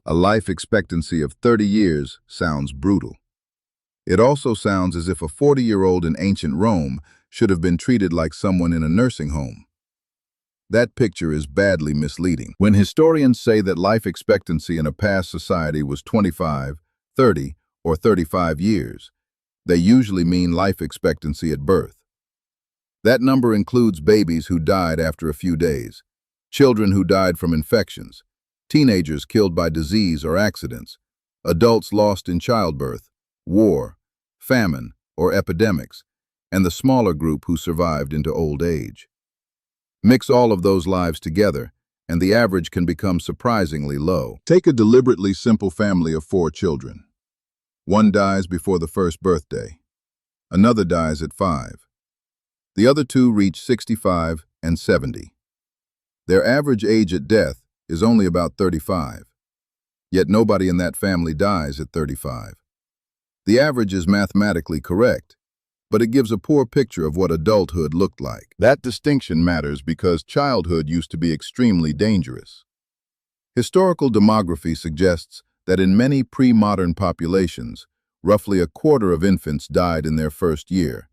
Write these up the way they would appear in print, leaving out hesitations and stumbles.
A life expectancy of 30 years sounds brutal. It also sounds as if a 40-year-old in ancient Rome should have been treated like someone in a nursing home. That picture is badly misleading. When historians say that life expectancy in a past society was 25, 30, or 35 years, they usually mean life expectancy at birth. That number includes babies who died after a few days, children who died from infections, teenagers killed by disease or accidents, adults lost in childbirth, war, famine, or epidemics, and the smaller group who survived into old age. Mix all of those lives together, and the average can become surprisingly low. Take a deliberately simple family of 4 children. One dies before the first birthday. Another dies at 5. The other 2 reach 65 and 70. Their average age at death is only about 35. Yet nobody in that family dies at 35. The average is mathematically correct, but it gives a poor picture of what adulthood looked like. That distinction matters because childhood used to be extremely dangerous. Historical demography suggests that in many pre-modern populations, roughly a quarter of infants died in their first year,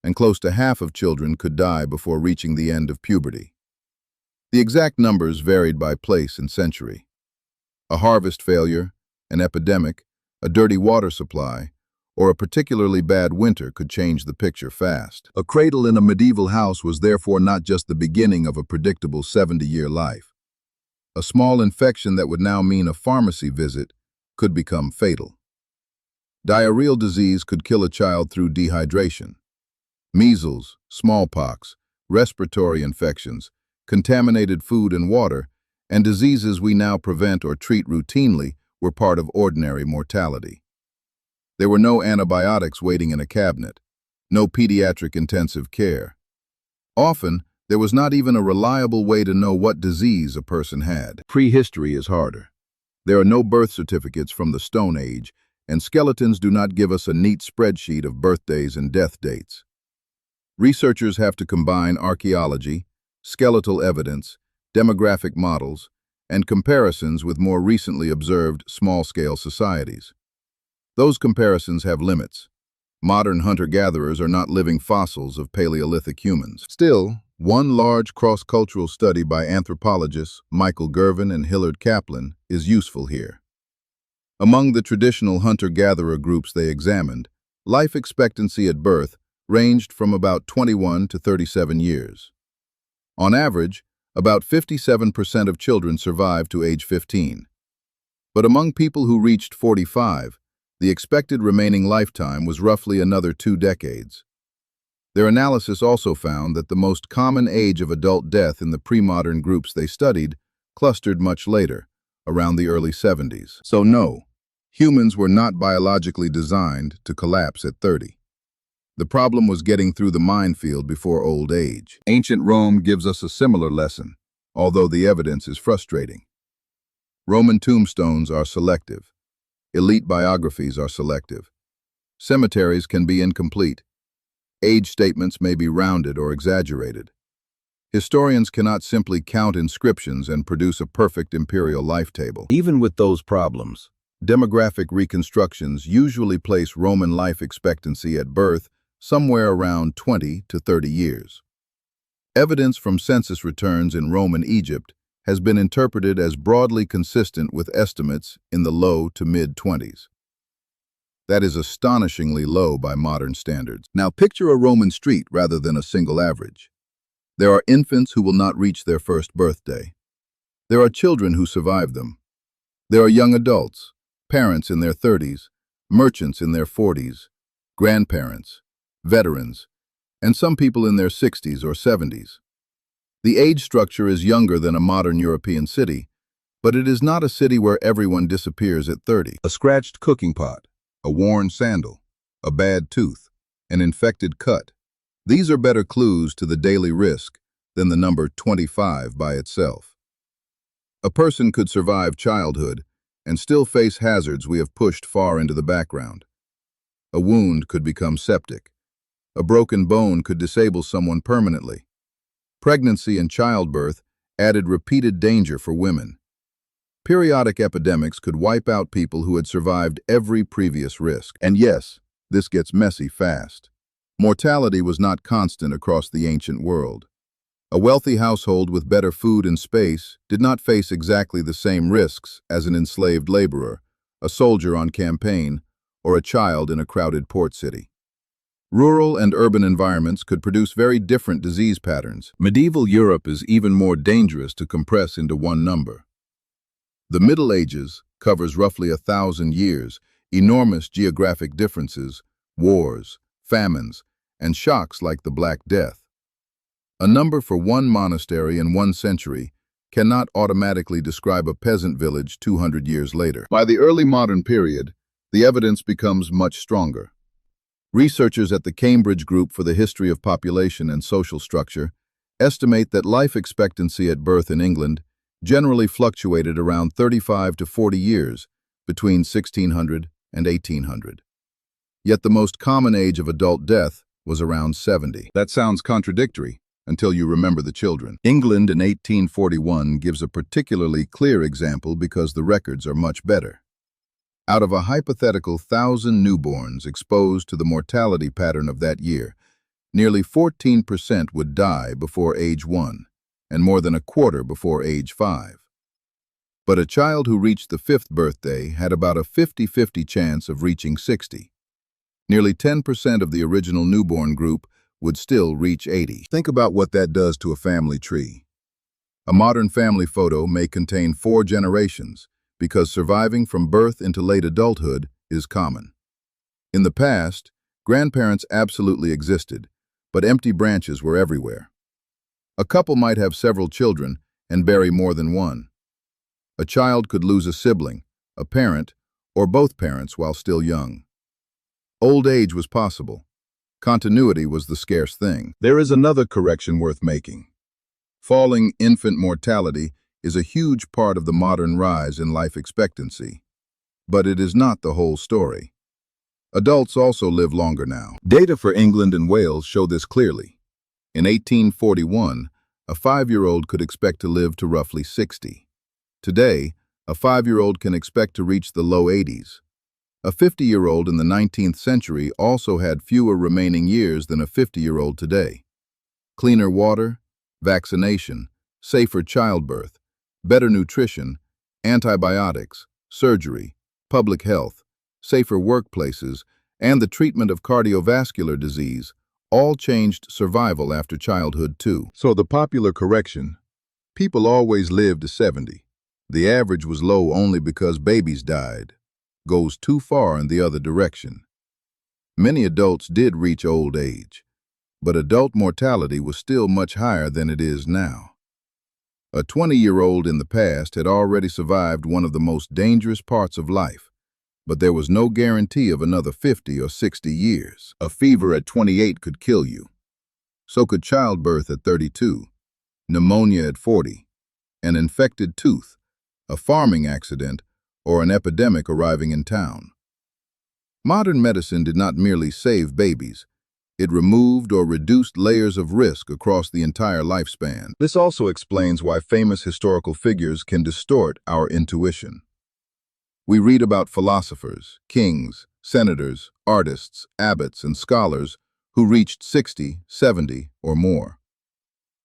and close to half of children could die before reaching the end of puberty. The exact numbers varied by place and century. A harvest failure, an epidemic, a dirty water supply, or a particularly bad winter could change the picture fast. A cradle in a medieval house was therefore not just the beginning of a predictable 70-year life. A small infection that would now mean a pharmacy visit could become fatal. Diarrheal disease could kill a child through dehydration. Measles, smallpox, respiratory infections, contaminated food and water, and diseases we now prevent or treat routinely were part of ordinary mortality. There were no antibiotics waiting in a cabinet, no pediatric intensive care. Often, there was not even a reliable way to know what disease a person had. Prehistory is harder. There are no birth certificates from the Stone Age, and skeletons do not give us a neat spreadsheet of birthdays and death dates. Researchers have to combine archaeology, skeletal evidence, demographic models, and comparisons with more recently observed small-scale societies. Those comparisons have limits. Modern hunter-gatherers are not living fossils of Paleolithic humans. Still, one large cross-cultural study by anthropologists Michael Gervin and Hillard Kaplan is useful here. Among the traditional hunter-gatherer groups they examined, life expectancy at birth ranged from about 21 to 37 years. On average, about 57% of children survived to age 15. But among people who reached 45, the expected remaining lifetime was roughly another 2 decades. Their analysis also found that the most common age of adult death in the pre-modern groups they studied clustered much later, around the early 70s. So no, humans were not biologically designed to collapse at 30. The problem was getting through the minefield before old age. Ancient Rome gives us a similar lesson, although the evidence is frustrating. Roman tombstones are selective. Elite biographies are selective. Cemeteries can be incomplete. Age statements may be rounded or exaggerated. Historians cannot simply count inscriptions and produce a perfect imperial life table. Even with those problems, demographic reconstructions usually place Roman life expectancy at birth somewhere around 20 to 30 years. Evidence from census returns in Roman Egypt has been interpreted as broadly consistent with estimates in the low to mid-20s. That is astonishingly low by modern standards. Now picture a Roman street rather than a single average. There are infants who will not reach their first birthday. There are children who survive them. There are young adults, parents in their 30s, merchants in their 40s, grandparents, veterans, and some people in their 60s or 70s. The age structure is younger than a modern European city, but it is not a city where everyone disappears at 30. A scratched cooking pot, a worn sandal, a bad tooth, an infected cut. These are better clues to the daily risk than the number 25 by itself. A person could survive childhood and still face hazards we have pushed far into the background. A wound could become septic. A broken bone could disable someone permanently. Pregnancy and childbirth added repeated danger for women. Periodic epidemics could wipe out people who had survived every previous risk. And yes, this gets messy fast. Mortality was not constant across the ancient world. A wealthy household with better food and space did not face exactly the same risks as an enslaved laborer, a soldier on campaign, or a child in a crowded port city. Rural and urban environments could produce very different disease patterns. Medieval Europe is even more dangerous to compress into one number. The Middle Ages covers roughly 1,000 years, enormous geographic differences, wars, famines, and shocks like the Black Death. A number for one monastery in one century cannot automatically describe a peasant village 200 years later. By the early modern period, the evidence becomes much stronger. Researchers at the Cambridge Group for the History of Population and Social Structure estimate that life expectancy at birth in England generally fluctuated around 35 to 40 years between 1600 and 1800. Yet the most common age of adult death was around 70. That sounds contradictory until you remember the children. England in 1841 gives a particularly clear example because the records are much better. Out of a hypothetical 1,000 newborns exposed to the mortality pattern of that year, nearly 14% would die before age 1, and more than a quarter before age 5. But a child who reached the 5th birthday had about a 50-50 chance of reaching 60. Nearly 10% of the original newborn group would still reach 80. Think about what that does to a family tree. A modern family photo may contain 4 generations because surviving from birth into late adulthood is common. In the past, grandparents absolutely existed, but empty branches were everywhere. A couple might have several children and bury more than one. A child could lose a sibling, a parent, or both parents while still young. Old age was possible. Continuity was the scarce thing. There is another correction worth making. Falling infant mortality is a huge part of the modern rise in life expectancy. But it is not the whole story. Adults also live longer now. Data for England and Wales show this clearly. In 1841, a 5-year-old could expect to live to roughly 60. Today, a 5-year-old can expect to reach the low 80s. A 50-year-old in the 19th century also had fewer remaining years than a 50-year-old today. Cleaner water, vaccination, safer childbirth, better nutrition, antibiotics, surgery, public health, safer workplaces, and the treatment of cardiovascular disease all changed survival after childhood too. So the popular correction, people always lived to 70. The average was low only because babies died, goes too far in the other direction. Many adults did reach old age, but adult mortality was still much higher than it is now. A 20-year-old in the past had already survived one of the most dangerous parts of life, but there was no guarantee of another 50 or 60 years. A fever at 28 could kill you. So could childbirth at 32, pneumonia at 40, an infected tooth, a farming accident, or an epidemic arriving in town. Modern medicine did not merely save babies, it removed or reduced layers of risk across the entire lifespan. This also explains why famous historical figures can distort our intuition. We read about philosophers, kings, senators, artists, abbots, and scholars who reached 60, 70, or more.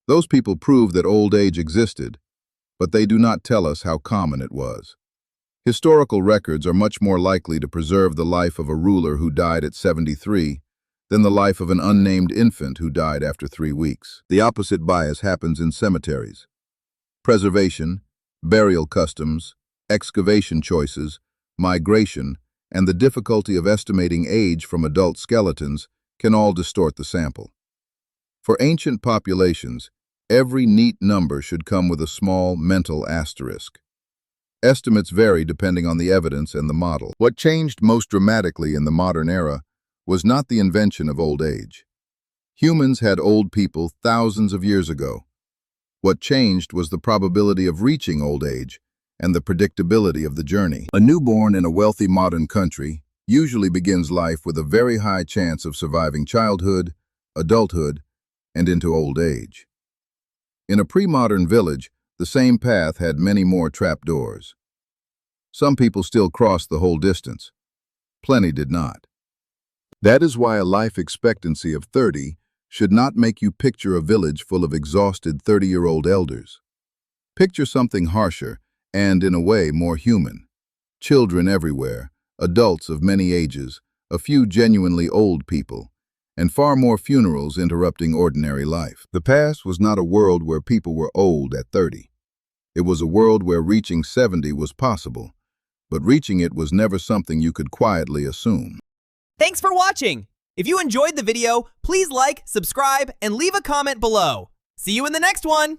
Those people prove that old age existed, but they do not tell us how common it was. Historical records are much more likely to preserve the life of a ruler who died at 73 than the life of an unnamed infant who died after 3 weeks. The opposite bias happens in cemeteries. Preservation, burial customs, excavation choices, migration, and the difficulty of estimating age from adult skeletons can all distort the sample. For ancient populations, every neat number should come with a small mental asterisk. Estimates vary depending on the evidence and the model. What changed most dramatically in the modern era was not the invention of old age. Humans had old people thousands of years ago. What changed was the probability of reaching old age and the predictability of the journey. A newborn in a wealthy modern country usually begins life with a very high chance of surviving childhood, adulthood, and into old age. In a pre-modern village, the same path had many more trapdoors. Some people still crossed the whole distance. Plenty did not. That is why a life expectancy of 30 should not make you picture a village full of exhausted 30-year-old elders. Picture something harsher and, in a way, more human. Children everywhere, adults of many ages, a few genuinely old people, and far more funerals interrupting ordinary life. The past was not a world where people were old at 30. It was a world where reaching 70 was possible, but reaching it was never something you could quietly assume. Thanks for watching! If you enjoyed the video, please like, subscribe, and leave a comment below. See you in the next one!